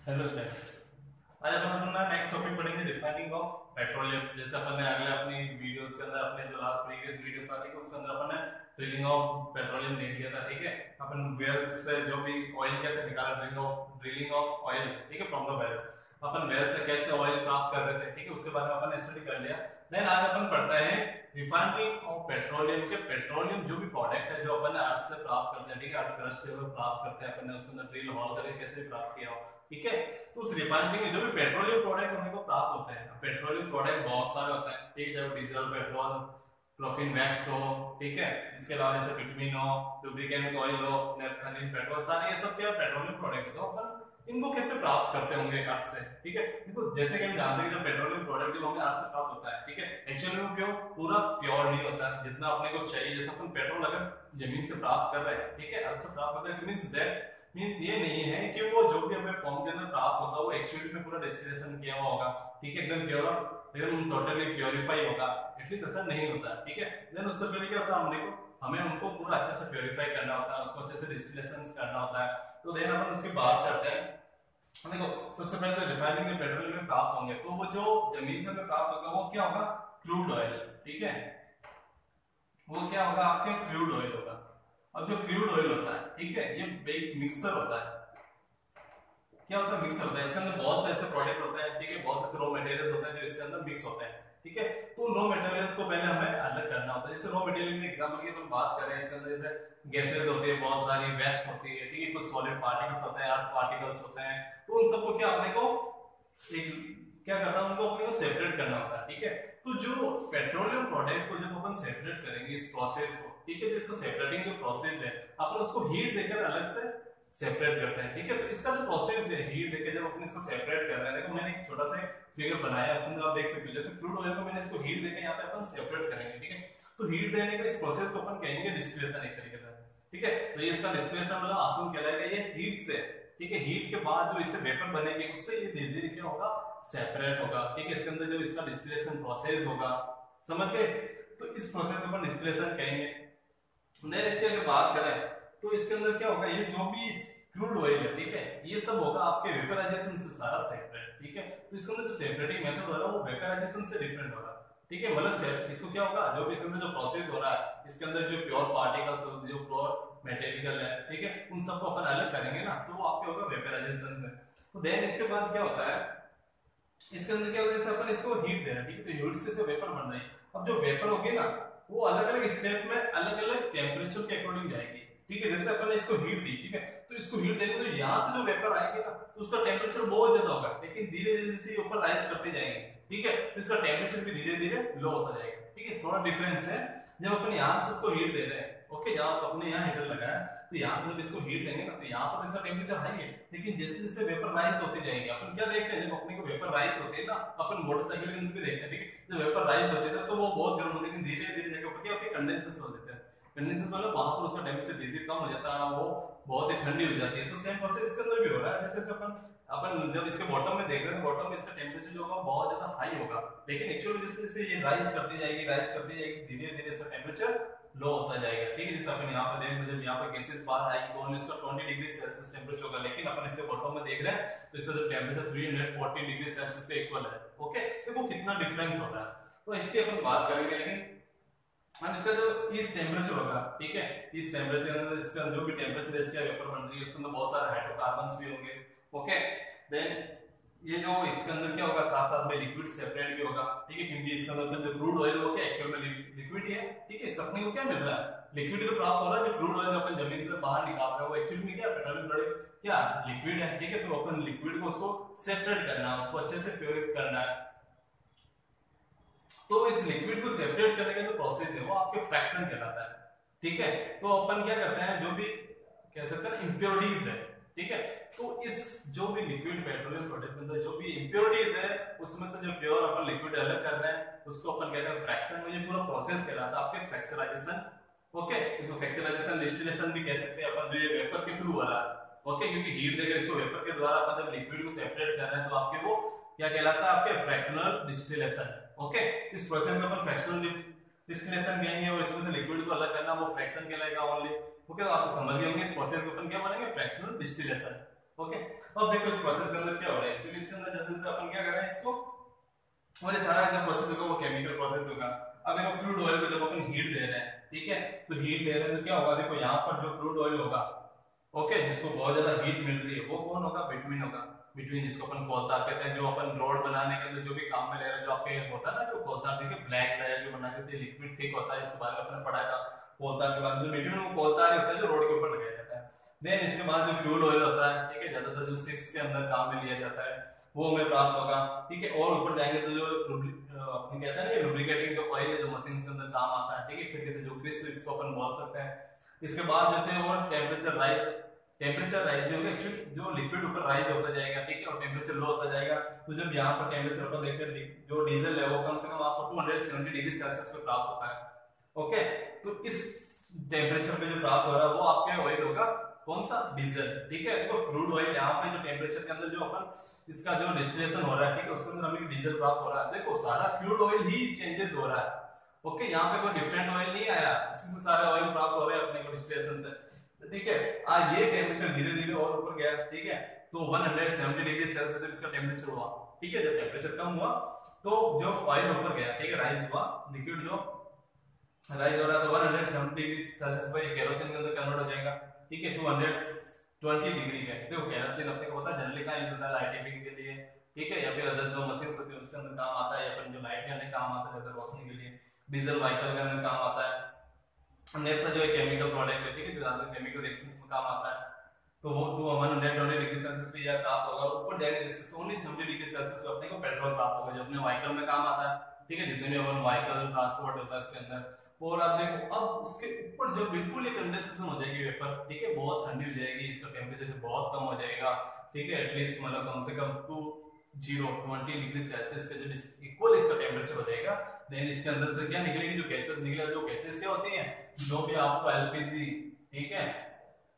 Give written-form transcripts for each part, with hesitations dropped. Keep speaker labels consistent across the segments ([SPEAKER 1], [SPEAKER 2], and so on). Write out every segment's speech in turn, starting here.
[SPEAKER 1] Hello friends. आज अपन अपना next topic पढ़ेंगे रिफाइनिंग ऑफ पेट्रोलियम। जैसे अपन ने अगले अपनी वीडियोस के अंदर अपने जो लास्ट प्रीवियस वीडियोस था ठीक है उसके अंदर अपन ने ड्रिलिंग ऑफ पेट्रोलियम देख लिया था। ठीक है, अपन वेल्स से जो भी ऑयल कैसे निकाला, ड्रिलिंग ऑफ ऑयल ठीक है फ्रॉम द वेल्स, अपन वेल से कैसे ऑयल प्राप्त कर रहे थे ठीक है उसके बारे में अपन ने स्टडी कर लिया। देन आज अपन पढ़ते हैं रिफाइनिंग ऑफ पेट्रोलियम के पेट्रोलियम जो भी प्रोडक्ट है जो अपन अर्थ से प्राप्त करते हैं ठीक है, अर्थ क्रस्ट से प्राप्त करते हैं अपन ने उसके अंदर ड्रिल होल करके कैसे प्राप्त किया हो ठीक है। तो उस रिफाइनरी में जो भी पेट्रोलियम प्रोडक्ट हमने को प्राप्त होते हैं, पेट्रोलियम प्रोडक्ट बहुत सारे होते हैं ठीक है, चाहे डीजल, पेट्रोल, प्रोफिन वैक्स हो ठीक है, इसके अलावा जैसे बिटुमिन हो, लुब्रिकेंट्स ऑयल हो, नेफ्थलीन, पेट्रोल, सारे ये सब क्या पेट्रोलियम प्रोडक्ट है। तो अपन इनको कैसे प्राप्त करते होंगे अर्थ से ठीक है। देखो जैसे कि हम जानते हैं कि जब पेट्रोलियम प्रोडक्ट जो हमें अर्थ से प्राप्त होता है ठीक है, एक्चुअली में प्योर पूरा प्योर नहीं होता जितना अपने को चाहिए। जैसे अपन पेट्रोल अगर जमीन से प्राप्त कर रहे हैं ठीक है, अर्थ से प्राप्त होता है, इट मींस दैट मींस ये नहीं है कि वो जो भी हमें फॉर्म के अंदर प्राप्त होगा वो एक्चुअली में पूरा डिस्टिलेशन किया हुआ होगा ठीक है, एकदम प्योर, एकदम टोटली प्योरीफाई होगा, एटलीस्ट ऐसा नहीं होता ठीक है। देन उससे पहले क्या होता है, हमें उनको पूरा अच्छे से प्योरीफाई करना होता है, उसको अच्छे से डिस्टिलेशन करना होता है। तो देन अपन उसकी बात करते हैं। देखो सबसे पहले तो रिफाइनिंग में पेट्रोल में प्राप्त होंगे तो वो जो जमीन से प्राप्त होगा वो क्या होगा, क्रूड ऑयल ठीक है, वो क्या होगा आपके क्रूड ऑयल होगा। अब जो क्रूड ऑयल होता है ठीक है, ये मिक्सर होता है। क्या होता है, मिक्सर होता है, इसके अंदर बहुत से ऐसे प्रोडक्ट होते हैं ठीक है, बहुत से ऐसे रॉ मटेरियल्स होते हैं जो इसके अंदर मिक्स होते हैं ठीक है। तो उन रॉ मटेरियल्स को पहले हमें अलग करना होता है। जैसे रॉ मटेरियल के एग्जांपल की अपन बात करें, इसके अंदर जैसे गैसेस होती है, बहुत सारी वैक्स होती है ठीक है, कुछ सॉलिड पार्टिकल्स होते हैं, अर्थ पार्टिकल्स होते हैं। तो उन सबको क्या अपने को एक क्या करना है, उनको अपने को सेपरेट करना होता है ठीक है। तो जो पेट्रोलियम प्रोडक्ट को जब अपन सेपरेट करेंगे इस प्रोसेस को ठीक है, तो इसका सेपरेटिंग जो प्रोसेस है अपन उसको हीट देकर अलग से सेपरेट करते हैं ठीक है। तो इसका जो प्रोसेस है हीट देकर जब अपन इसको सेपरेट कर रहे हैं, देखो मैंने एक छोटा सा फिगर बनाया उसके अंदर आप देख सकते हो। जैसे क्रूड ऑयल को मैंने इसको हीट देकर यहाँ पे अपन सेपरेट करेंगे ठीक है। तो हीट देने के इस प्रोसेस को अपन कहेंगे डिस्टिलेशन एक तरीके से ठीक है। तो ये इसका डिस्टिलेशन मतलब आसान कहलाएगा, ये हीट से ठीक है, हीट के बाद जो इससे वेपर बनेंगे उससे ये धीरे धीरे क्या होगा, सेपरेट होगा ठीक है। इसके अंदर जो इसका डिस्टिलेशन प्रोसेस होगा, समझ गए, तो इस प्रोसेस को अपन डिस्टिलेशन कहेंगे। देन इसकी अगर बात करें तो इसके अंदर क्या होगा, ये जो भी क्रूड ऑयल है ठीक है, ये सब होगा आपके वेपराइजेशन से सारा सेपरेट ठीक है। तो इसके अंदर जो सेपरेटिंग मेथड हो रहा है वो वेपराइजेशन से डिफरेंट होगा ठीक है। मतलब इसको क्या होगा, जो भी इसके अंदर जो प्रोसेस हो रहा है इसके अंदर जो प्योर पार्टिकल्स जो प्योर मटेरियल है ठीक है, उन सबको अपन अलग करेंगे ना, तो वो आपके होगा वेपराइजेशन से। तो देन इसके बाद क्या होता है, इसके अंदर क्या होता है, जैसे अपन इसको हीट दे रहे हैं ठीक है, तो हीट से वेपर बन रही है। अब जो वेपर होगी ना वो अलग अलग स्टेप में अलग अलग टेम्परेचर के अकॉर्डिंग जाएगी ठीक है। जैसे अपन ने इसको हीट दी ठीक है, तो इसको हीट देंगे तो यहाँ से जो वेपर आएगी ना तो उसका टेम्परेचर बहुत ज्यादा होगा, लेकिन धीरे धीरे जैसे ये ऊपर राइज करते जाएंगे ठीक है, तो इसका टेम्परेचर भी धीरे धीरे लो होता जाएगा ठीक है। थोड़ा डिफरेंस है जब अपन यहाँ से इसको हीट दे रहे हैं ओके, जब अपने यहाँ हीटर लगाया तो यहाँ पे जब इसको हीट देंगे ना तो यहाँ पर इसका टेम्परेचर हाई है, लेकिन जैसे जैसे वेपर राइज होते जाएंगे अपन क्या देखते हैं, जब अपने को वेपर राइज होते हैं ना अपन मोटरसाइकिल के अंदर भी देखते हैं ठीक है, जब वेपर राइज होते हैं तो वो बहुत गर्म होते हैं, लेकिन धीरे धीरे जाके ऊपर क्या होते हैं, कंडेंसर्स हो जाते हैं। कंडेंसर्स मतलब वहां पर उसका टेम्परेचर धीरे धीरे कम हो जाता है, वो बहुत ही ठंडी हो जाती है। तो सेम प्रोसेस इसके अंदर भी हो रहा है। जैसे अपन जब इसके बॉटम में देख रहे हैं तो बॉटम में इसका टेम्परेचर जो होगा बहुत ज्यादा हाई होगा, लेकिन एक्चुअली जैसे जैसे ये राइज करती जाएगी धीरे धीरे इसका टेम्परेचर लो होता जाएगा ठीक है। जैसे अपन यहाँ पे देख, जब यहाँ पे गैसेस बाहर आएगी तो ओनली उसका 20 डिग्री सेल्सियस टेम्परेचर होगा, लेकिन अपन इसे बॉटम में देख रहे हैं तो इसका जो टेम्परेचर 340 डिग्री सेल्सियस के इक्वल है ओके। देखो कितना डिफरेंस हो रहा है। तो इसकी अपन बात करेंगे, लेकिन अब इसका जो इस टेम्परेचर होगा ठीक है, इस टेम्परेचर अंदर इसका जो भी टेम्परेचर इसका वेपर बन रही है उसके अंदर बहुत सारे हाइड्रोकार्बन्स भी होंगे ओके। देन ये जो इसके अंदर क्या होगा, साथ साथ में लिक्विड सेपरेट भी होगा ठीक है, क्योंकि इसके अंदर जो क्रूड ऑयल होगा एक्चुअल में लिक्विड ही है ठीक है। सपने को क्या मिल रहा है, लिक्विड तो प्राप्त हो रहा है। जो क्रूड ऑयल अपन जमीन से बाहर निकाल रहा है वो एक्चुअली में क्या पेट्रोलियम प्रोडक्ट क्या लिक्विड है ठीक है। तो अपन लिक्विड को उसको सेपरेट करना है, उसको अच्छे से प्योर करना है। तो इस लिक्विड को सेपरेट करने का जो प्रोसेस है वो आपके फ्रैक्शन कहलाता है ठीक है। तो अपन क्या करते हैं, जो भी कह सकते हैं इंप्योरिटीज है ठीक है, तो इस जो भी लिक्विड पेट्रोलियम प्रोडक्ट में अंदर जो भी इंप्योरिटीज है उसमें से जो प्योर अपन लिक्विड अलग कर रहे हैं उसको अपन कहते हैं फ्रैक्शन। में ये पूरा प्रोसेस कहलाता है आपके फ्रैक्चराइजेशन ओके। इसको फ्रैक्चराइजेशन डिस्टिलेशन भी कह सकते हैं अपन, जो ये वेपर के थ्रू हो रहा है ओके, क्योंकि हीट देकर इसको वेपर के द्वारा अपन जब लिक्विड को सेपरेट कर रहे हैं तो आपके वो क्या कहलाता है, आपके फ्रैक्शनल डिस्टिलेशन ओके। इस प्रोसेस को अपन फ्रैक्शनल डिस्टिलेशन कहेंगे और इसमें से लिक्विड को अलग करना वो फ्रैक्शन कहलाएगा ओनली ओके। तो आप समझ गए होंगे इस प्रोसेस को अपन क्या बोलेंगे, फ्रैक्शनल डिस्टिलेशन ओके, अब देखो इस प्रोसेस के अंदर क्या हो रहा है एक्चुअली, इसके अंदर जैसे जैसे अपन क्या कर रहे हैं इसको, और ये सारा जो प्रोसेस होगा वो केमिकल प्रोसेस होगा। अब देखो क्रूड ऑयल को जब अपन हीट दे रहे हैं, ठीक है, तो हीट दे रहे हैं तो क्या होगा, देखो यहाँ पर जो क्रूड ऑयल होगा, ओके, जिसको बहुत ज्यादा हीट मिल रही है, वो कौन होगा, बिटवीन होगा, बिटवीन, जिसको अपन कोलतार कहते हैं, जो अपन रोड बनाने के अंदर जो भी काम में ले रहे हैं, जो आपके होता है ना जो कोलतार, ठीक है, ब्लैक टायर जो बना देते हैं, लिक्विड थिक होता है, इसके बारे में अपने पढ़ा था कोलतार के बाद, जो बिटवीन वो कोलतार ही होता है जो रोड के ऊपर लगाया जाता है। देन इसके बाद जो फ्यूल ऑयल होता है, ठीक है, ज्यादातर जो शिप्स के अंदर काम में लिया जाता है, वो हमें प्राप्त होगा, ठीक है, और ऊपर जाएंगे तो जो अपने कहते हैं ना लुब्रिकेटिंग जो ऑयल है जो मशीन के अंदर काम आता है, ठीक है, एक तरीके से जो ग्रीस इसको अपन बोल सकते हैं। इसके बाद जैसे और टेम्परेचर राइज भी होगा एक्चुअली, जो लिक्विड ऊपर राइज होता जाएगा, ठीक है, और टेम्परेचर लो होता जाएगा, तो जब यहाँ पर टेम्परेचर पर देखते हैं जो डीजल है वो कम से कम आपको 270 डिग्री सेल्सियस पे प्राप्त होता है। ओके, तो इस टेम्परेचर पे जो प्राप्त हो रहा है वो आपके ऑयल होगा कौन सा, डीजल, ठीक है। देखो क्रूड ऑयल यहाँ पे जो टेम्परेचर के अंदर जो अपन इसका जो डिस्टिलेशन हो रहा है, ठीक है, उसके अंदर हमें डीजल प्राप्त हो रहा है। देखो सारा क्रूड ऑयल ही चेंजेस हो रहा है, ओके, यहाँ पे कोई डिफरेंट ऑयल नहीं आया, उसी से सारे ऑयल प्राप्त हो रहे हैं अपने को डिस्टिलेशन से, ठीक है। आज ये टेम्परेचर धीरे धीरे और ऊपर गया, ठीक है, तो 170 डिग्री सेल्सियस इसका टेम्परेचर हुआ, ठीक है, जब टेम्परेचर कम हुआ तो जो ऑयल ऊपर गया, ठीक है, राइज हुआ, लिक्विड जो राइज हो रहा है तो 170 डिग्री सेल्सियस पर केरोसिन के अंदर कन्वर्ट हो जाएगा, ठीक है, 220 डिग्री पे। देखो केरोसिन अपने को पता है जनरली कहाँ यूज होता है, लाइटिंग के लिए, ठीक है, या फिर अदर जो मशीन्स होती है उसके अंदर काम आता है, या फिर जो लाइट करने काम आता है, ज्यादा रोशनी के लिए। डीजल व्हीकल के अंदर काम आता है। नेफ्था जो है केमिकल प्रोडक्ट है, ठीक है, ज्यादा केमिकल रिएक्शंस में काम आता है, तो वो 120 डिग्री सेल्सियस पे यह प्राप्त होगा। ऊपर जाएंगे जैसे ओनली 70 डिग्री सेल्सियस पे अपने को पेट्रोल प्राप्त होगा, जो अपने व्हीकल में काम आता है, ठीक है, जितने भी अपन व्हीकल ट्रांसपोर्ट होता है उसके अंदर। और आप देखो अब उसके ऊपर जो बिल्कुल ये कंडेंसेशन हो जाएगी वेपर, ठीक है, बहुत ठंडी हो जाएगी, इसका टेम्परेचर बहुत कम हो जाएगा, ठीक है, एटलीस्ट मतलब कम से कम 20 डिग्री सेल्सियस का जो इक्वल इसका टेम्परेचर हो जाएगा। देन इसके अंदर से क्या निकलेगी, जो गैसेस निकलेगा, जो गैसेस क्या होती हैं, जो भी आपको एलपीजी, ठीक है,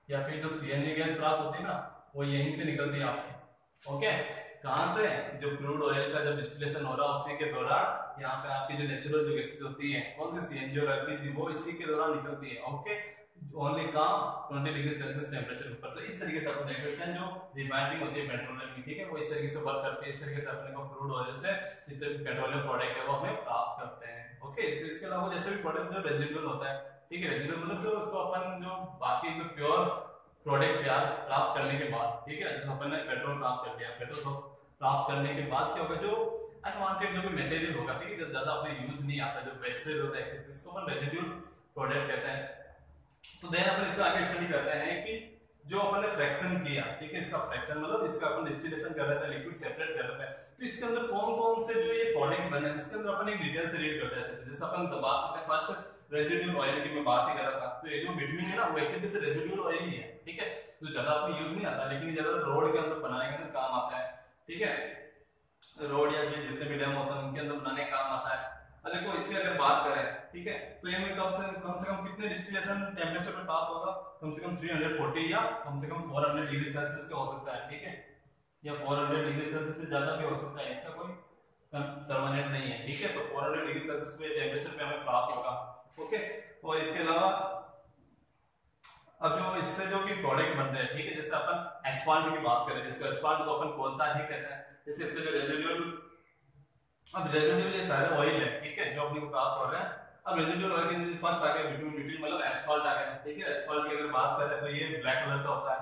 [SPEAKER 1] या फिर जो सीएनजी गैस प्राप्त होती है ना, वो यहीं से निकलती है आपकी, ओके, कहां से, जो क्रूड ऑयल का जब डिस्टिलेशन हो रहा है उसी के दौरान यहाँ पे आपकी जो नेचुरल जो गैसेस होती हैं, कौन सी, सीएनजी और एलपीजी, वो इसी के दौरान निकलती है, ओके, ओनली काम 20 डिग्री सेल्सियस टेम्परेचर ऊपर। तो इस तरीके से आप देख सकते हैं जो रिफाइनिंग होती है पेट्रोलियम की, ठीक है, वो इस तरीके से वर्क करती है, इस तरीके से अपने को क्रूड ऑयल से जितने भी पेट्रोलियम प्रोडक्ट है वो हमें प्राप्त करते हैं, ओके। तो इसके अलावा जैसे भी प्रोडक्ट जो रेजिडुअल होता है, ठीक है, रेजिडुअल मतलब जो उसको अपन जो बाकी जो प्योर प्रोडक्ट प्राप्त करने के बाद, ठीक है, जैसे अपन ने पेट्रोल प्राप्त कर लिया, पेट्रोल प्राप्त करने के बाद क्या होगा, जो अनवांटेड जो भी मटेरियल होगा, ठीक है, जो ज्यादा अपने यूज नहीं आता, जो वेस्टेज होता है, इसको अपन रेजिडुअल प्रोडक्ट कहते हैं। तो देन अपन इससे आगे स्टडी करते हैं कि जो अपन ने फ्रैक्शन किया, ठीक है, इसका फ्रैक्शन मतलब इसका अपन डिस्टिलेशन कर रहे थे, लिक्विड सेपरेट कर रहे थे, तो इसके अंदर कौन कौन से जो ये प्रोडक्ट बने, इसके अंदर अपन एक डिटेल से रीड करते हैं। जैसे अपन बात करते हैं फर्स्ट रेजिडुअल ऑयल की मैं बात ही कर रहा था, तो ये जो बिटवीन है ना वो एक तरीके से रेजिडुअल ऑयल ही है, ठीक है, जो ज्यादा अपने यूज नहीं आता, लेकिन ज्यादा रोड के अंदर बनाने के अंदर काम आता है, ठीक है, रोड या फिर जितने भी डैम होते हैं उनके अंदर बनाने काम आता है। अब देखो इसकी अगर बात करें, ठीक है, तो ये में कम से कम कितने डिस्टिलेशन टेम्परेचर पे प्राप्त होगा, कम से कम 340 या कम से कम 400 डिग्री सेल्सियस पे हो सकता है, ठीक है, या 400 डिग्री सेल्सियस से ज्यादा भी हो सकता है, इसका कोई परमानेंट नहीं है, ठीक है, तो 400 डिग्री सेल्सियस पे टेम्परेचर पे हमें प्राप्त होगा, ओके। और इसके अलावा अब जो इससे जो भी प्रोडक्ट बन रहे हैं, ठीक है, जैसे अपन एस्फाल्ट की बात करें, जिसको एस्फाल्ट को अपन कोलता ही कहते हैं, जैसे इसका जो रेजिडुअल, अब रेजिडुअल ये सारे ऑयल है, ठीक है, जो अपने को प्राप्त हो रहे हैं। अब रेजिडुअल ऑयल के फर्स्ट आ गया बिटवीन मतलब एस्फाल्ट आ गया, ठीक है, एस्फाल्ट की अगर बात करें तो ये ब्लैक कलर का होता है,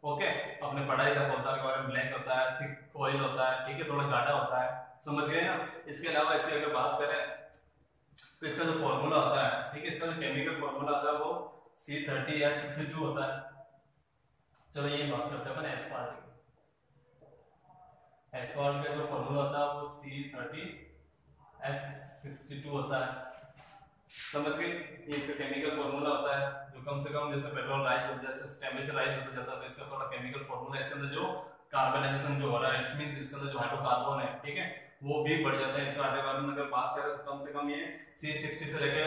[SPEAKER 1] ओके, आपने पढ़ाई था कोलता के बारे में, ब्लैक होता है, थिक ऑयल होता है, ठीक है, थोड़ा गाढ़ा होता है, समझ गए ना। इसके अलावा इसकी अगर बात करें तो इसका जो फॉर्मूला होता है, ठीक है, इसका जो केमिकल फॉर्मूला होता है वो C30H62 होता है। चलो यही बात करते हैं अपन एस्फाल्ट की। एस्फाल्ट का जो फॉर्मूला होता है वो C30H62 होता है, समझ गए, ये इसका केमिकल फॉर्मूला होता है, जो कम से कम जैसे पेट्रोल राइज होता है, जैसे टेम्परेचर राइज होता जाता है, तो इसका थोड़ा केमिकल फॉर्मूला, इसके अंदर जो कार्बनाइजेशन जो हो रहा है, इट मींस इसके अंदर जो हाइड्रोकार्बन है, ठीक है, वो भी बढ़ जाता है। इसका हाइड्रोकार्बन अगर बात करें तो कम से कम ये C60 से लेके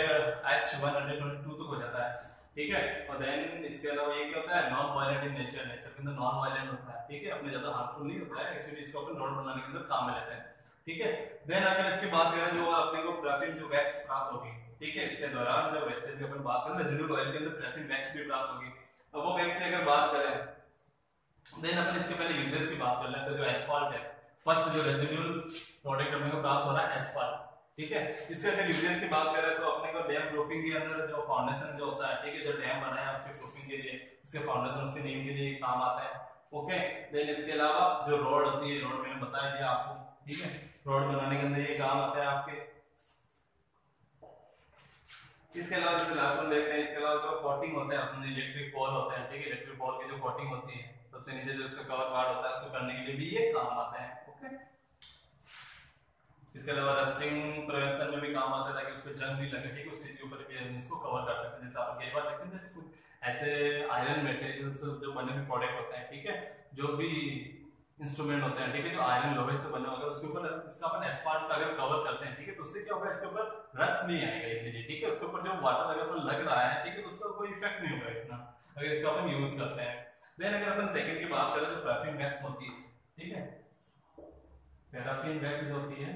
[SPEAKER 1] H122 तक हो जाता है, ठीक है। और देन इसके अलावा ये क्या होता है, non violent in nature, nature के अंदर नॉन वायलेंट होता है, ठीक है, अपने ज्यादा हार्मफुल नहीं होता है, एक्चुअली इसको अपन रोड बनाने के अंदर काम में लेते हैं, ठीक है। देन अगर इसकी बात करें जो अपने को ग्राफीन जो वैक्स प्राप्त होगी, ठीक है, इसके दौरान जब वेस्टेज की अपन बात करें रेजिडुअल ऑयल के अंदर ग्राफीन वैक्स भी प्राप्त होगी। अब वो वैक्स की अगर बात करें देन अपन इसके पहले यूजेस की बात कर लें तो जो एस्फाल्ट है, फर्स्ट जो रेजिडुअल प्रोडक्ट अपने को प्राप्त हो रहा है एस्फाल्ट, ठीक है। इसके अगर यूजेस की बात करें तो अपने को डैम प्रूफिंग के अंदर जो फाउंडेशन जो होता है, ठीक है, जो डैम बनाया है उसके प्रूफिंग के लिए, उसके फाउंडेशन उसके नींव के लिए काम आता है, ओके। देन इसके अलावा जो रोड होती है, रोड मैंने बताया दिया आपको, ठीक है, रोड बनाने के अंदर ये काम आता है आपके। इसके अलावा जैसे अपन देखते हैं, इसके अलावा जो कोटिंग होता है अपने इलेक्ट्रिक पोल होते हैं, ठीक है, इलेक्ट्रिक पोल की जो कोटिंग होती है सबसे नीचे जो उसका कवर गार्ड होता है उसको करने के लिए भी ये काम आता है, ओके। इसके अलावा रस्टिंग प्रिवेंशन में भी काम आता है ताकि उस पर जंग नहीं लगे, ठीक है, उस चीज के ऊपर भी इसको कवर कर सकते हैं। जैसे आप कई बार देखते हैं जैसे कुछ ऐसे आयरन मटेरियल्स जो बने हुए प्रोडक्ट होते हैं, ठीक है, जो भी इंस्ट्रूमेंट होते हैं, ठीक है, जो आयरन लोहे से बने होगा उसके ऊपर इसका अपन एस्फाल्ट का अगर कवर करते हैं, ठीक है, तो उससे क्या होगा, इसके ऊपर रस्ट नहीं आएगा इजीली, ठीक है, उसके ऊपर जो वाटर अगर अपन लग रहा है, ठीक है, तो उसका कोई इफेक्ट नहीं होगा इतना अगर इसका अपन यूज करते हैं। देन अगर अपन सेकंड की बात करें तो पैराफिन वैक्स होती है, ठीक है, पैराफिन वैक्स जो होती है,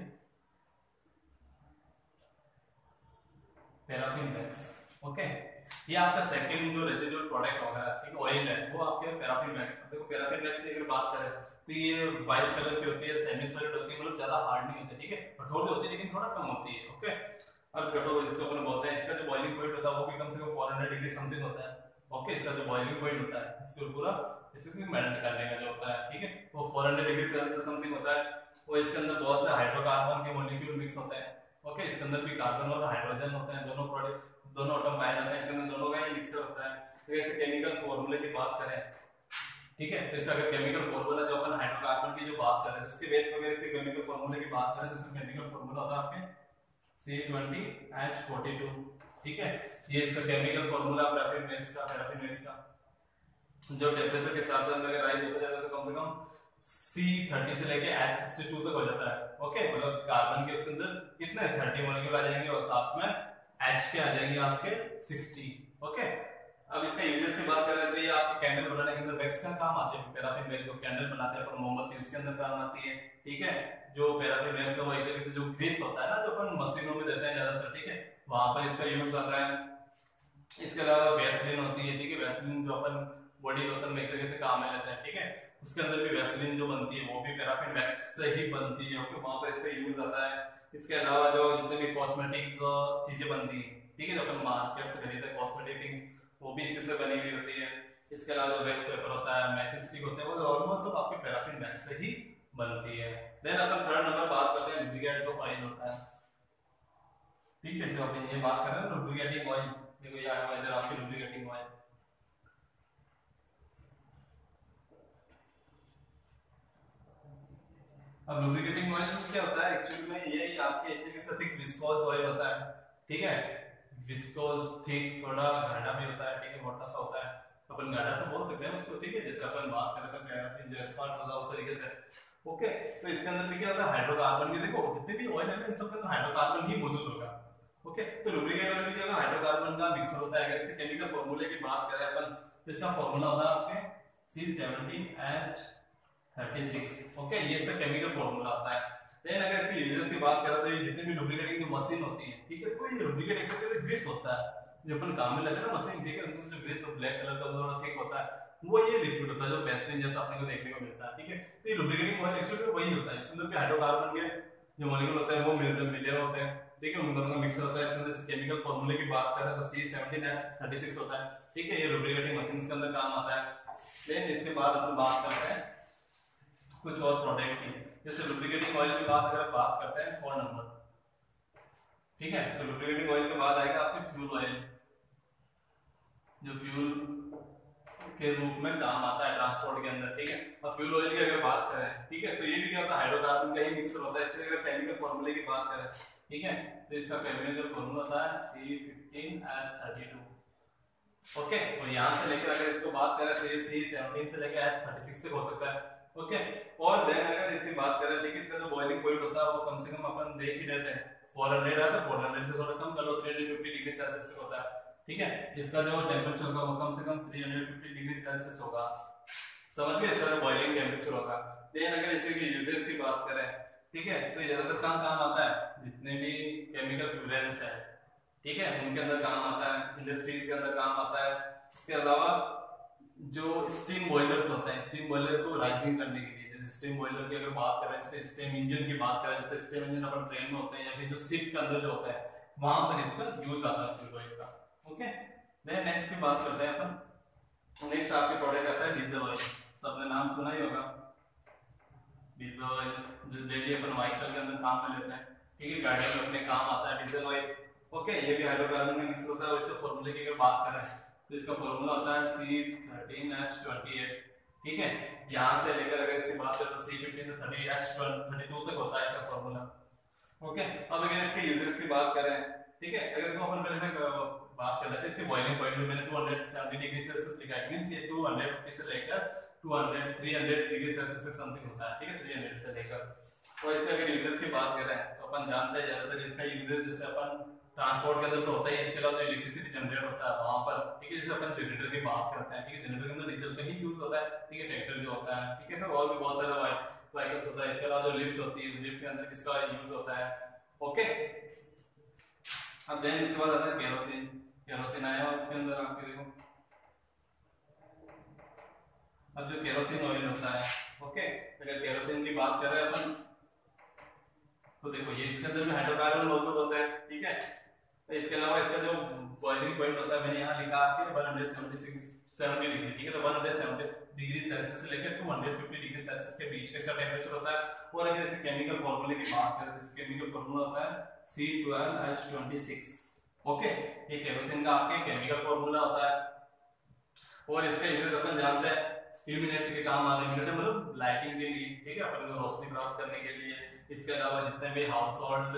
[SPEAKER 1] पैराफिन वैक्स, ओके, ये आपका सेकंड जो रेसिडुअल प्रोडक्ट होगा, ठीक है, ऑयल है, वो आपके पैराफिन वैक्स। देखो पैराफिन वैक्स की अगर बात करें तो ये व्हाइट कलर की होती है, सेमी सॉलिड होती है, मतलब ज्यादा हार्ड नहीं होती, ठीक है, कठोर होती है लेकिन थोड़ा कम होती है, ओके। अब कठोर जिसको अपन बोलते हैं, इसका जो बॉइलिंग पॉइंट होता है वो भी कम से कम 400 डिग्री समथिंग होता है, ओके। इसका जो बॉइलिंग पॉइंट होता है इसको पूरा इसको मेल्ट करने का जो होता है, ठीक है, वो 400 डिग्री सेल्सियस समथिंग होता है। और इसके अंदर बहुत से हाइड्रोकार्बन के मॉलिक्यूल मिक्स होते हैं, ओके। इसके अंदर भी कार्बन और हाइड्रोजन होते हैं, दोनों प्रोडक्ट दोनों एटम पाए जाते हैं, इसमें दोनों का ही मिक्सचर होता है। तो ऐसे केमिकल फॉर्मूले की बात करें, ठीक है, तो इसका अगर केमिकल फॉर्मूला जो अपन हाइड्रोकार्बन की जो बात करें उसके बेस वगैरह से केमिकल फॉर्मूले की बात करें तो इसका केमिकल फॉर्मूला होता है आपके C20H42, ठीक है। ये इसका केमिकल फॉर्मूला पैराफिन वैक्स का जो टेम्परेचर के साथ साथ अगर राइज होता जाता है तो कम से कम C30 से लेके H62 तक हो जाता है, ओके। मतलब कार्बन के उसके अंदर कितने 30 मॉलिक्यूल आ जाएंगे और साथ में H के आ जाएंगे आपके 60, ओके। अब इसका यूजेस की बात करें तो ये आपके कैंडल बनाने के अंदर वैक्स का काम आती है, पैराफिन वैक्स, जो कैंडल बनाते हैं अपन मोमबत्ती, उसके अंदर काम आती है, ठीक है। जो पैराफिन वैक्स है वो एक तरीके से जो ग्रीस होता है ना जो अपन मशीनों में देते हैं ज्यादातर, ठीक है, वहां पर इसका यूज आता है। इसके अलावा वैसलीन होती है, ठीक है, वैसलीन जो अपन बॉडी लोशन में एक तरीके से काम में लेते हैं, ठीक है, उसके अंदर भी वैसलीन जो बनती है वो भी पैराफिन वैक्स से ही बनती है, ओके, वहां पर इसका यूज आता है। इसके अलावा जो जितने भी कॉस्मेटिक्स चीजें बनती है, ठीक है, जो अपन मार्केट से खरीदते हैं कॉस्मेटिक थिंग्स, वो भी इसी से बनी हुई होती है। इसके अलावा जो वैक्स पेपर होता है, मैचिंग स्टिक होते हैं, वो ऑलमोस्ट सब आपके पैराफिन वैक्स से ही बनती है। देन अपन थर्ड नंबर बात करते हैं लुब्रिकेट जो ऑयल होता है, ठीक है, जो अपन ये बात कर रहे हैं लुब्रिकेटिंग ऑयल, देखो ये आया इधर आपकी लुब्रिकेटिंग ऑयल। अब लुब्रिकेटिंग ऑयल क्या होता है एक्चुअली में, ये आपके एक तरीके से थिक विस्कोस ऑयल होता है, ठीक है, विस्कोस थिक, थोड़ा गाढ़ा भी होता है, ठीक है, मोटा सा होता है, अपन गाढ़ा सा बोल सकते हैं उसको, ठीक है, जैसे अपन बात कर रहे थे पैराफिन जो एस्पार्ट होता है उस तरीके से, ओके। तो इसके अंदर भी क्या होता है हाइड्रोकार्बन के, देखो जितने भी ऑयल है ना इन सब के अंदर हाइड्रोकार्बन ही मौजूद होगा, ओके। तो लुब्रिकेट ऑयल में क्या होगा, हाइड्रोकार्बन का मिक्सचर होता है। अगर इसके केमिकल फार्मूले की बात करें अपन तो इसका फार्मूला होता है आपके C17H36, ओके, ये इसका केमिकल फार्मूला आता है। देन अगर इसके यूजेस की बात करें तो ये जितने भी लुब्रिकेटिंग की मशीन होती है, ठीक है, कोई लुब्रिकेट एक तरीके से ग्रीस होता है जो अपन काम में लेते हैं ना मशीन, ठीक है, उसमें जो ग्रीस ब्लैक कलर का थोड़ा थिक होता है वो ये लिक्विड होता है जो वैसलीन जैसा अपने को देखने को मिलता है, ठीक है। तो ये लुब्रिकेटिंग ऑयल एक्चुअली वही होता है, इसके अंदर भी हाइड्रोकार्बन के जो मॉलिक्यूल होते हैं वो मिले होते हैं, ठीक है, उन दोनों का मिक्सर होता है। इसके अंदर केमिकल फार्मूले की बात करें तो C17H36 होता है, ठीक है, ये लुब्रिकेटिंग मशीन के अंदर काम आता है। देन इसके बाद अपन बात करते हैं कुछ और प्रोडक्ट की, जैसे लुब्रिकेटिंग ऑयल की बात अगर बात करते हैं 4 नंबर, ठीक है, तो लुब्रिकेटिंग ऑयल के बाद आएगा आपके फ्यूल ऑयल, जो फ्यूल के रूप में काम आता है ट्रांसपोर्ट के अंदर, ठीक है। और फ्यूल ऑयल की अगर बात करें, ठीक है, तो ये भी क्या होता है हाइड्रोकार्बन का ही मिक्सचर होता है। इससे अगर केमिकल फार्मूले की बात करें, ठीक है, तो इसका केमिकल फार्मूला होता है C15H32, ओके। और यहाँ से लेकर अगर इसको बात करें तो ये C17 से लेकर H36 तक हो सकता है, ओके। और देन अगर इसकी बात करें, ठीक है, इसका जो बॉइलिंग पॉइंट होता है वो कम से कम अपन देख ही देते हैं 400 है तो 400 से थोड़ा कम कर लो 350 डिग्री सेल्सियस तक होता है, ठीक है। इसका जो टेम्परेचर होगा वो कम से कम 350 डिग्री सेल्सियस होगा, समझ गए, इसका जो बॉइलिंग टेम्परेचर होगा। देन अगर इसके यूजेस की बात करें, ठीक है, तो ज्यादातर काम आता है जितने भी केमिकल फ्यूलेंट्स है, ठीक है, उनके अंदर काम आता है, इंडस्ट्रीज के अंदर काम आता है। इसके अलावा जो स्टीम बॉयलर्स होते हैं, स्टीम बॉयलर को राइजिंग करने के लिए, जैसे स्टीम बॉयलर की अगर बात करें, जैसे स्टीम इंजन की बात करें, जैसे स्टीम इंजन अपन ट्रेन में होते हैं या फिर जो शिप के अंदर जो होता है वहां पर इसका यूज आता है फ्यूल ऑयल का। ओके, देन नेक्स्ट की बात करते हैं अपन। नेक्स्ट आपके प्रोडक्ट आता है डीजल ऑयल। सबने नाम सुना ही होगा डीजल ऑयल, जो डेली अपन व्हीकल के अंदर काम में लेते हैं, ठीक है, गाड़ियों में अपने काम आता है डीजल ऑयल। ओके, ये भी हाइड्रोकार्बन का मिक्स होता है। वैसे फॉर्मूले की अगर बात करें तो इसका फॉर्मूला होता है C13H28, ठीक है। यहां से लेकर अगर इसकी बात करें तो C15 से 30H32 तक होता है इसका फॉर्मूला। ओके, अब अगर इसके यूजेस की बात करें, ठीक है, अगर तो अपन पहले से बात कर लेते हैं इसके बॉइलिंग पॉइंट में। मैंने 270 डिग्री सेल्सियस लिखा है, मींस ये 250 से लेकर 200 300 डिग्री सेल्सियस तक समथिंग होता है, ठीक है, 300 से लेकर। और इसके अगर यूजेस की बात करें तो अपन जानते हैं ज्यादातर इसका यूजेस जैसे अपन ट्रांसपोर्ट के अंदर तो होता है, इसके अलावा इलेक्ट्रिसिटी जनरेट होता है वहां पर, ठीक है। जैसे अपन जनरेटर की बात करते हैं, ठीक है, जनरेटर के अंदर डीजल का ही यूज होता है, ठीक है। ट्रैक्टर जो होता है, ठीक है, सब और भी बहुत सारा व्हीकल्स होता है। इसके अलावा जो लिफ्ट होती है, उस लिफ्ट के अंदर किसका यूज होता है। ओके, अब देन इसके बाद आता है केरोसिन। केरोसिन आया और इसके अंदर आपके देखो, अब जो केरोसिन ऑयल होता है, ओके, अगर केरोसिन की बात करें अपन तो देखो ये इसके अंदर में हाइड्रोकार्बन मौजूद होता है, ठीक है। इसके अलावा इसका जो बॉइलिंग पॉइंट होता है मैंने यहाँ लिखा आपके 170 डिग्री, ठीक है। तो 170 डिग्री सेल्सियस से लेकर 250 डिग्री सेल्सियस के बीच का इसका टेम्परेचर होता है। और अगर इसे केमिकल फॉर्मूले की बात करें तो इसका केमिकल फॉर्मूला होता है C12H26। ओके, ये केरोसिन का आपके केमिकल फॉर्मूला होता है। और इसका यूजेस अपन जानते हैं इल्यूमिनेट के काम आते हैं। इल्यूमिनेट मतलब लाइटिंग के लिए, ठीक है, अपन को रोशनी प्राप्त करने के लिए। इसके अलावा जितने भी हाउस होल्ड,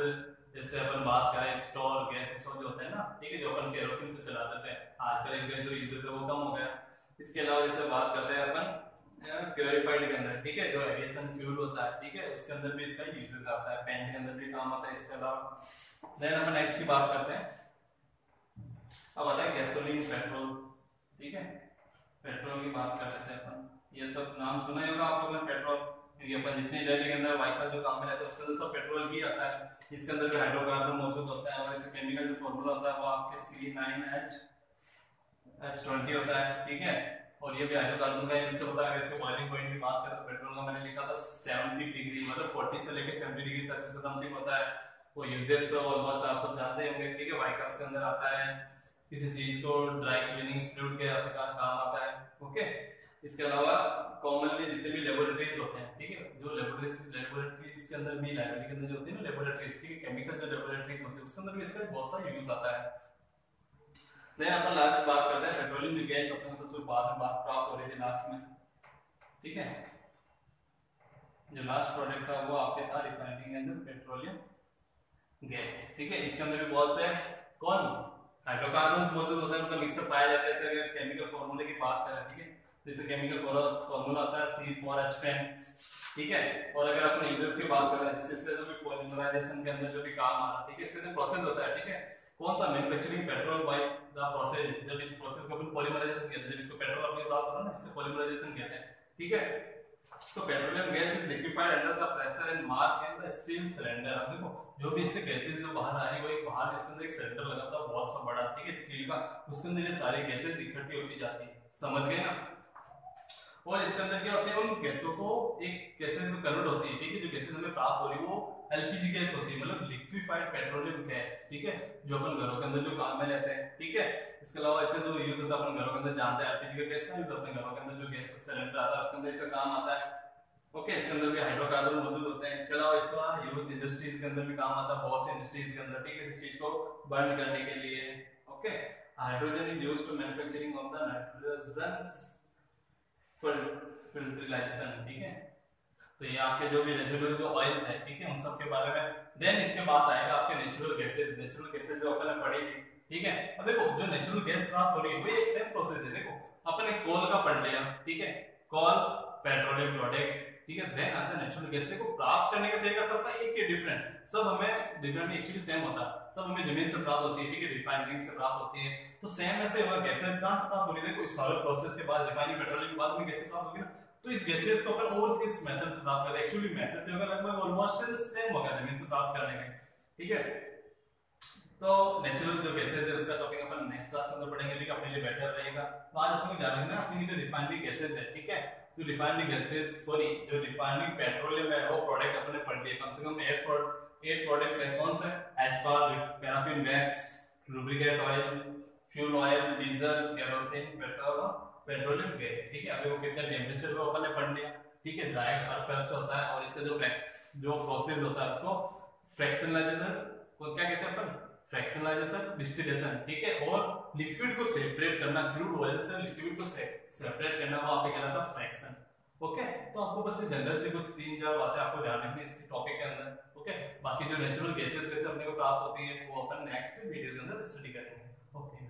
[SPEAKER 1] जैसे अपन बात करें स्टोव, गैस स्टोव जो होते हैं ना, ठीक है, जो अपन केरोसिन से चलाते थे, आजकल इनके जो यूजेस है वो कम हो गया। इसके अलावा जैसे बात करते हैं अपन प्योरीफाइड के अंदर, ठीक है, जो एविएशन फ्यूल होता है, ठीक है, उसके अंदर भी इसका यूजेस आता है, पेंट के अंदर भी काम आता है। इसके अलावा देन अपन नेक्स्ट की बात करते हैं। अब आता है गैसोलीन, पेट्रोल, ठीक है, पेट्रोल की बात कर लेते हैं अपन। ये सब नाम सुना ही होगा आप लोगों ने पेट्रोल, क्योंकि अपन जितनी डेली के अंदर व्हीकल जो काम में रहते हैं उसके अंदर सब पेट्रोल ही आता है। इसके अंदर भी हाइड्रोकार्बन मौजूद होता है और इसका केमिकल जो फॉर्मूला होता है वो आपके C9H20 होता है, ठीक है। और ये भी हाइड्रोकार्बन का मिक्स होता है। जैसे बॉइलिंग पॉइंट की बात करें तो पेट्रोल का मैंने लिखा था 70 डिग्री, मतलब 40 से लेकर 70 डिग्री सेल्सियस का समथिंग होता है। वो यूजेस तो ऑलमोस्ट आप सब जानते होंगे, ठीक है, व्हीकल्स के अंदर आता है, किसी चीज को ड्राई क्लीनिंग फ्लूइड के काम आता है। ओके, इसके अलावा कॉमनली जितने भी लेबोरेटरीज होते हैं, ठीक है, जो लेबोरेटरीज के अंदर भी लाइब्रेरी के अंदर जो होती है ना लेबोरेटरीज, ठीक है, केमिकल जो लेबोरेटरीज होती है उसके अंदर भी इसका बहुत सारा यूज आता है। देन अपन लास्ट बात करते हैं पेट्रोलियम जो गैस अपने सबसे बाद में बात प्राप्त हो रही थी लास्ट में, ठीक है। जो लास्ट प्रोडक्ट था वो आपके था रिफाइनिंग के अंदर पेट्रोलियम गैस, ठीक है। इसके अंदर भी बहुत से कौन हाइड्रोकार्बन्स मौजूद होते हैं, उनका मिक्सअप पाया जाता है। जैसे अगर केमिकल फॉर्मूले की बात करें, ठीक है, तो इसका केमिकल फॉर्मूला आता है C4H10, ठीक है। और अगर अपन यूजेस की बात करें, जैसे इससे जो भी पॉलीमराइजेशन के अंदर जो भी काम आ रहा है, ठीक है, इसका जो प्रोसेस होता है, ठीक है, कौन सा manufacturing petrol by the process, जब इस प्रोसेस को अपन पॉलीमराइजेशन कहते हैं, जब इसको पेट्रोल अपने प्राप्त हो ना, इससे पॉलीमराइजेशन कहते हैं, ठीक है। तो petroleum gas is liquefied under the pressure and mark in the steel cylinder. अब देखो जो भी इससे गैसेस जो बाहर आ रही है वो एक बाहर इसके अंदर एक सिलेंडर लगा था बहुत सा बड़ा, ठीक है, स्टील का, उसके अंदर ये सारी गैसेस इकट्ठी होती जाती है, समझ गए ना। और इसके अंदर क्या होता है, उन गैसों को एक गैसेस कन्वर्ट होती है, ठीक है, जो गैसेस हमें प्राप्त हो रही है वो एलपीजी गैस होती है, मतलब लिक्विफाइड पेट्रोलियम गैस, ठीक है, जो अपन घरों के अंदर जो काम में लेते हैं, ठीक है। इसके अलावा इसका जो यूज होता है अपन घरों के अंदर जानते हैं, एलपीजी का गैस का यूज अपने घरों के अंदर जो गैस सिलेंडर आता है उसके अंदर इसका काम आता है। ओके, इसके अंदर भी हाइड्रोकार्बन मौजूद होते हैं। इसके अलावा इसका यूज इंडस्ट्रीज के अंदर भी काम आता है, बहुत से इंडस्ट्रीज के अंदर, ठीक है, इस चीज को बर्न करने के लिए। Okay, hydrogen is used to manufacturing of the nitrogen fertilization, ठीक है। तो ये आपके जो भी रेजिडुअल जो ऑयल है, ठीक है, उन सब के बारे में। देन इसके बाद आएगा आपके नेचुरल गैसेस। नेचुरल गैसेस जो अपन ने पढ़ी थी, ठीक है। अब देखो जो नेचुरल गैस प्राप्त हो रही है वो एक सेम प्रोसेस है। देखो अपन ने कोल का पढ़ लिया, ठीक है, कोल पेट्रोलियम प्रोडक्ट, ठीक है। देन आता है नेचुरल गैस को प्राप्त करने का तरीका सबका एक ही डिफरेंट, सब हमें डिफरेंट एक्चुअली सेम होता है, सब हमें जमीन से प्राप्त होती है, ठीक है, रिफाइनरी से प्राप्त होती है। तो सेम ऐसे होगा, गैसेस कहां से प्राप्त हो रही है, देखो इस सारे प्रोसेस के बाद रिफाइनिंग पेट्रोलियम के बाद में गैसेस प्राप्त होगी ना, तो इस गैसेस को अपन और किस मेथड से प्राप्त करते हैं, एक्चुअली मेथड जो होगा लगभग ऑलमोस्ट सेम होगा जमीन से प्राप्त करने के, ठीक है। तो नेचुरल जो गैसेस है उसका टॉपिक अपन नेक्स्ट क्लास में पढ़ेंगे, ठीक है, अपने लिए बेटर रहेगा। तो आज अपन ध्यान रखना अपनी जो रिफाइनरी गैसेस है, ठीक है, जो रिफाइनरी गैसेस जो रिफाइनरी पेट्रोलियम है वो प्रोडक्ट अपने पढ़ लिए, कम से कम 8 प्रोडक्ट है। कौन सा? एस्पार, paraffin wax, lubricate oil, fuel oil, diesel, kerosene, petroleum gas, ठीक है। अभी वो कितने टेम्परेचर पे अपन ने पढ़ लिया, ठीक है, डायरेक्ट अर्थ करंट से होता है और इसका जो प्रोसेस होता है उसको फ्रैक्शनलाइजेशन, वो क्या कहते हैं अपन, फ्रैक्शनलाइजेशन, डिस्टिलेशन, ठीक है, और लिक्विड को सेपरेट करना, क्रूड ऑयल से लिक्विड को सेपरेट करना, वहां पे कहलाता है फ्रैक्शन। ओके, तो आपको बस जनरल से कुछ 3-4 बातें आपको ध्यान रखनी है इस टॉपिक के अंदर। ओके, बाकी जो नेचुरल गैसेस कैसे अपने को प्राप्त होती है वो अपन नेक्स्ट वीडियो के अंदर स्टडी करेंगे। ओके।